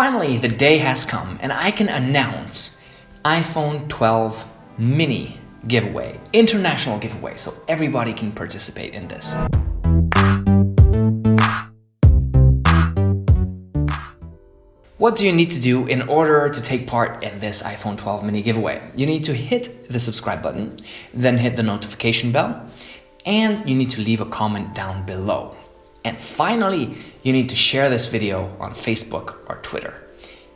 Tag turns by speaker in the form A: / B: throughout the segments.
A: Finally, the day has come and I can announce iPhone 12 mini giveaway, international giveaway, so everybody can participate in this. What do you need to do in order to take part in this iPhone 12 mini giveaway? You need to hit the subscribe button, then hit the notification bell, and you need to leave a comment down below. And finally, you need to share this video on Facebook or Twitter.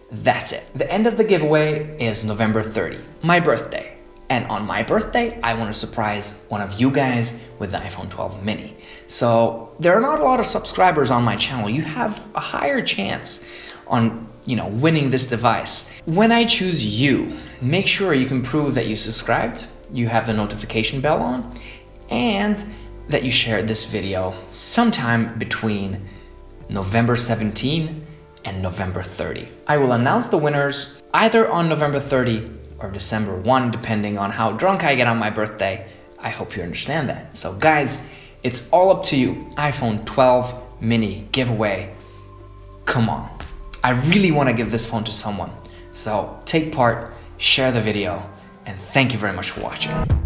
A: That's it. The end of the giveaway is November 30, my birthday. And on my birthday, I want to surprise one of you guys with the iPhone 12 mini. So there are not a lot of subscribers on my channel. You have a higher chance on, winning this device. When I choose you, make sure you can prove that you subscribed, you have the notification bell on, and that you shared this video sometime between November 17 and November 30. I will announce the winners either on November 30 or December 1, depending on how drunk I get on my birthday. I hope you understand that. So guys, it's all up to you. iPhone 12 mini giveaway. Come on. I really want to give this phone to someone. So take part, share the video, and thank you very much for watching.